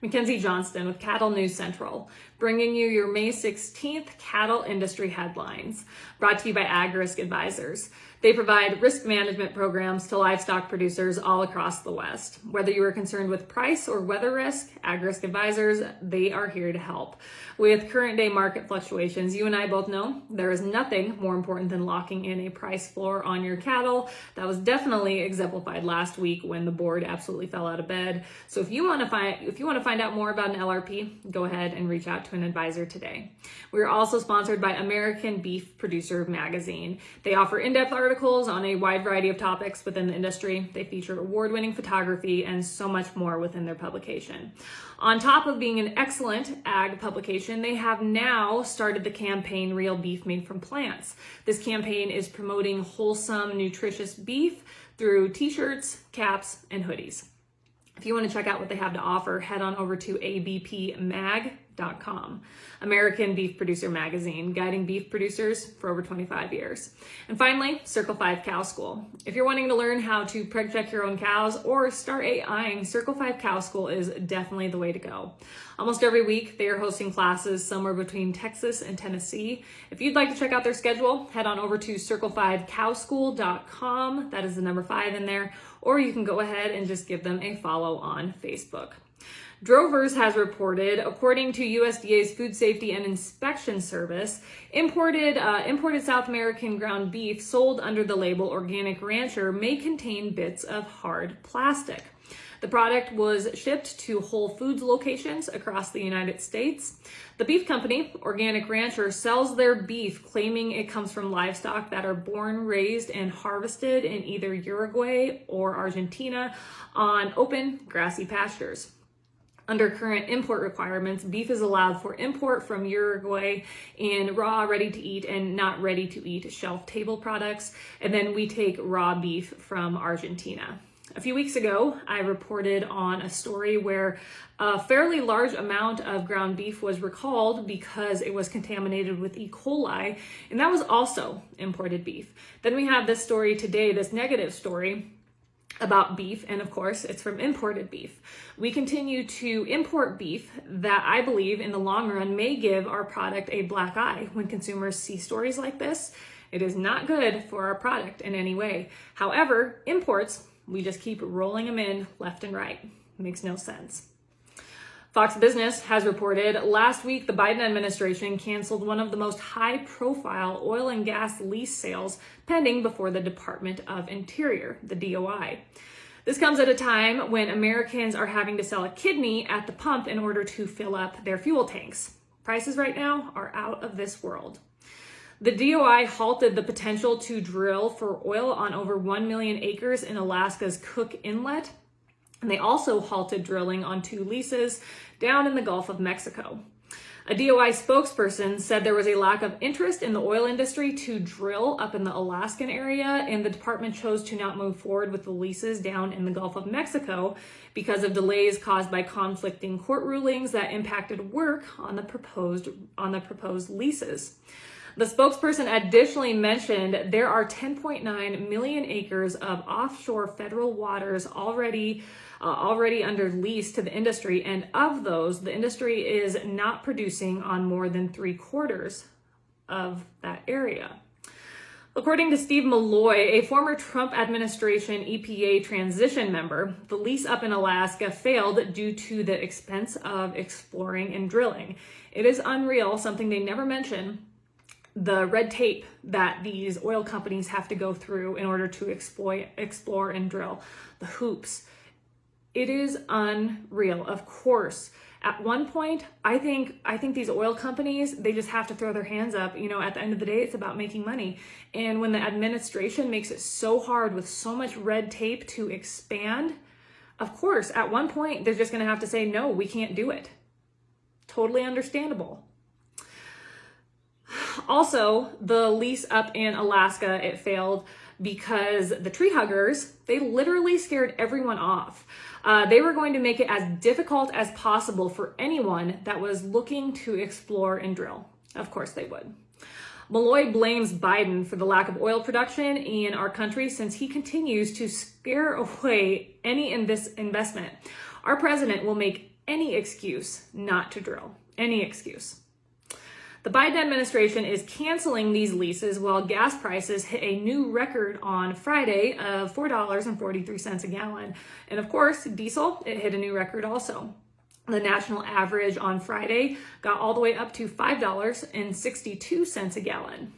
Mackenzie Johnston with Cattle News Central, bringing you your May 16th cattle industry headlines, brought to you by Agarose Advisors. They provide risk management programs to livestock producers all across the West. Whether you are concerned with price or weather risk, Agarose Advisors, they are here to help. With current day market fluctuations, you and I both know there is nothing more important than locking in a price floor on your cattle. That was definitely exemplified last week when the board absolutely fell out of bed. So if you want to find out more about an LRP, go ahead and reach out to an advisor today. We are also sponsored by American Beef Producer Magazine. They offer in-depth articles on a wide variety of topics within the industry. They feature award-winning photography and so much more within their publication. On top of being an excellent ag publication, they have now started the campaign Real Beef Made from Plants. This campaign is promoting wholesome, nutritious beef through t-shirts, caps, and hoodies. If you want to check out what they have to offer, head on over to abpmag.com. American Beef Producer Magazine, guiding beef producers for over 25 years. And finally, Circle 5 Cow School. If you're wanting to learn how to preg check your own cows or start AIing, Circle 5 Cow School is definitely the way to go. Almost every week, they are hosting classes somewhere between Texas and Tennessee. If you'd like to check out their schedule, head on over to circle5cowschool.com. That is the number 5 in there. Or you can go ahead and just give them a follow on Facebook. Drovers has reported, according to USDA's Food Safety and Inspection Service, imported South American ground beef sold under the label Organic Rancher may contain bits of hard plastic. The product was shipped to Whole Foods locations across the United States. The beef company, Organic Rancher, sells their beef claiming it comes from livestock that are born, raised, and harvested in either Uruguay or Argentina on open, grassy pastures. Under current import requirements, beef is allowed for import from Uruguay in raw, ready-to-eat, and not ready-to-eat shelf-table products, and then we take raw beef from Argentina. A few weeks ago, I reported on a story where a fairly large amount of ground beef was recalled because it was contaminated with E. coli, and that was also imported beef. Then we have this story today, this negative story about beef, and of course, it's from imported beef. We continue to import beef that I believe in the long run may give our product a black eye. When consumers see stories like this, it is not good for our product in any way. However, imports, we just keep rolling them in left and right. Makes no sense. Fox Business has reported last week the Biden administration canceled one of the most high-profile oil and gas lease sales pending before the Department of Interior, the DOI. This comes at a time when Americans are having to sell a kidney at the pump in order to fill up their fuel tanks. Prices right now are out of this world. The DOI halted the potential to drill for oil on over 1 million acres in Alaska's Cook Inlet, and they also halted drilling on 2 leases down in the Gulf of Mexico. A DOI spokesperson said there was a lack of interest in the oil industry to drill up in the Alaskan area, and the department chose to not move forward with the leases down in the Gulf of Mexico because of delays caused by conflicting court rulings that impacted work on the proposed leases. The spokesperson additionally mentioned there are 10.9 million acres of offshore federal waters already under lease to the industry, and of those, the industry is not producing on more than 3/4 of that area. According to Steve Malloy, a former Trump administration EPA transition member, the lease up in Alaska failed due to the expense of exploring and drilling. It is unreal, something they never mention, the red tape that these oil companies have to go through in order to explore and drill, the hoops. It is unreal. Of course, at one point, I think these oil companies, they just have to throw their hands up. You know, at the end of the day, it's about making money. And when the administration makes it so hard with so much red tape to expand, of course, at one point, they're just going to have to say, no, we can't do it. Totally understandable. Also, the lease up in Alaska, it failed because the tree huggers, they literally scared everyone off. They were going to make it as difficult as possible for anyone that was looking to explore and drill. Of course they would. Malloy blames Biden for the lack of oil production in our country since he continues to scare away any investment. Our president will make any excuse not to drill. Any excuse. The Biden administration is canceling these leases while gas prices hit a new record on Friday of $4.43 a gallon. And of course, diesel, it hit a new record also. The national average on Friday got all the way up to $5.62 a gallon.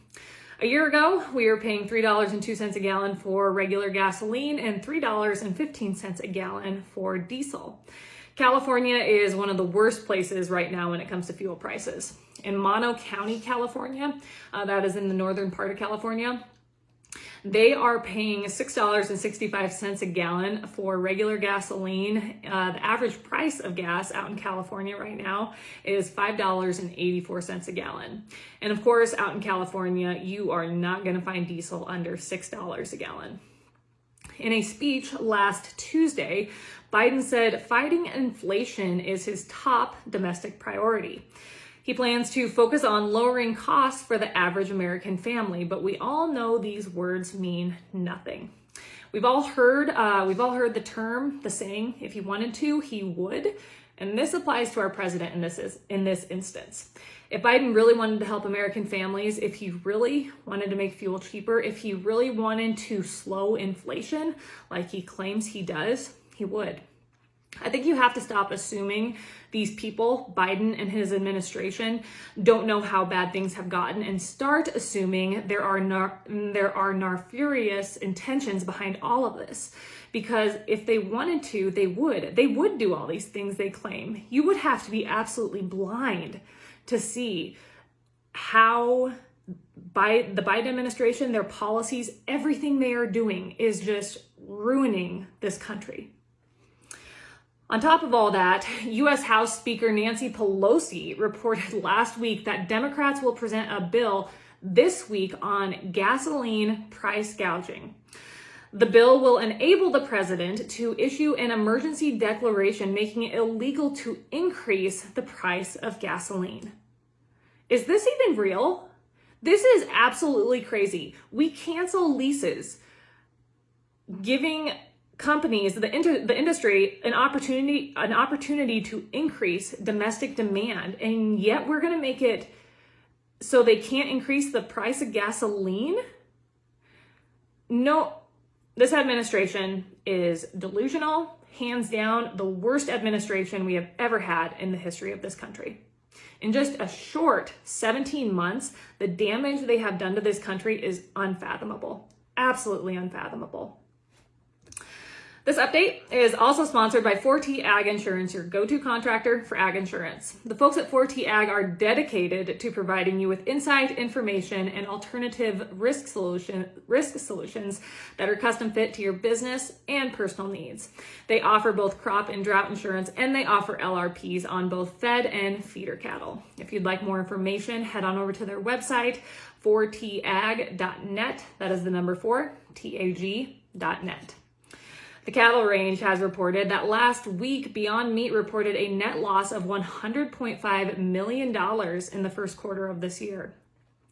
A year ago, we were paying $3.02 a gallon for regular gasoline and $3.15 a gallon for diesel. California is one of the worst places right now when it comes to fuel prices. In Mono County, California, that is in the northern part of California, they are paying $6.65 a gallon for regular gasoline. The average price of gas out in California right now is $5.84 a gallon. And of course, out in California, you are not going to find diesel under $6 a gallon. In a speech last Tuesday, Biden said fighting inflation is his top domestic priority. He plans to focus on lowering costs for the average American family, but we all know these words mean nothing. We've all heard the saying, if he wanted to, he would. And this applies to our president in this instance. If Biden really wanted to help American families, if he really wanted to make fuel cheaper, if he really wanted to slow inflation like he claims he does, he would. I think you have to stop assuming these people, Biden and his administration, don't know how bad things have gotten and start assuming there are nefarious intentions behind all of this. Because if they wanted to, they would do all these things they claim. You would have to be absolutely blind to see how by the Biden administration, their policies, everything they are doing is just ruining this country. On top of all that, U.S. House Speaker Nancy Pelosi reported last week that Democrats will present a bill this week on gasoline price gouging. The bill will enable the president to issue an emergency declaration making it illegal to increase the price of gasoline. Is this even real? This is absolutely crazy. We cancel leases, giving companies, the industry, an opportunity to increase domestic demand, and yet we're going to make it so they can't increase the price of gasoline? No, this administration is delusional, hands down, the worst administration we have ever had in the history of this country. In just a short 17 months, the damage they have done to this country is unfathomable, absolutely unfathomable. This update is also sponsored by 4T Ag Insurance, your go-to contractor for ag insurance. The folks at 4T Ag are dedicated to providing you with insight, information, and alternative risk solutions that are custom fit to your business and personal needs. They offer both crop and drought insurance, and they offer LRPs on both fed and feeder cattle. If you'd like more information, head on over to their website, 4tag.net. That is the number 4, TAG.net. The cattle range has reported that last week, Beyond Meat reported a net loss of $100.5 million in the first quarter of this year.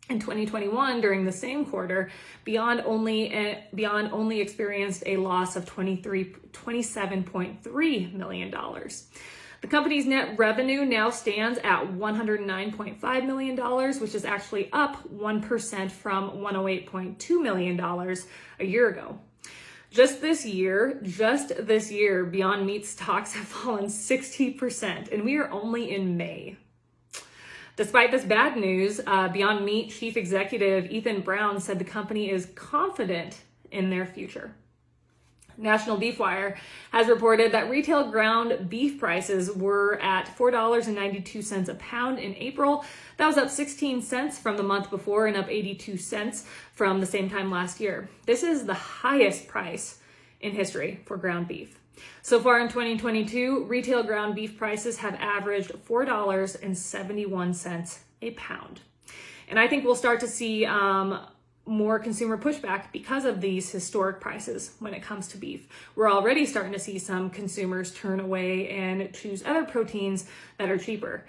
In 2021, during the same quarter, Beyond only experienced a loss of $27.3 million. The company's net revenue now stands at $109.5 million, which is actually up 1% from $108.2 million a year ago. Just this year, Beyond Meat stocks have fallen 60%, and we are only in May. Despite this bad news, Beyond Meat Chief Executive Ethan Brown said the company is confident in their future. National Beef Wire has reported that retail ground beef prices were at $4.92 a pound in April. That was up 16 cents from the month before and up 82 cents from the same time last year. This is the highest price in history for ground beef. So far in 2022, retail ground beef prices have averaged $4.71 a pound. And I think we'll start to see more consumer pushback because of these historic prices when it comes to beef. We're already starting to see some consumers turn away and choose other proteins that are cheaper.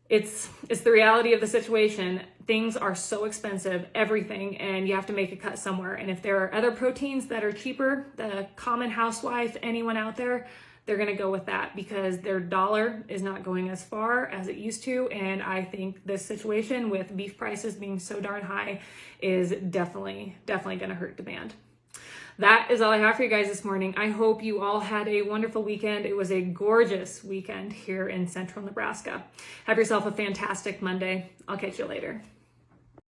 It's the reality of the situation. Things are so expensive, everything, and you have to make a cut somewhere. And if there are other proteins that are cheaper, the common housewife, anyone out there, they're going to go with that because their dollar is not going as far as it used to. And I think this situation with beef prices being so darn high is definitely going to hurt demand. That is all I have for you guys this morning. I hope you all had a wonderful weekend. It was a gorgeous weekend here in central Nebraska. Have yourself a fantastic Monday. I'll catch you later.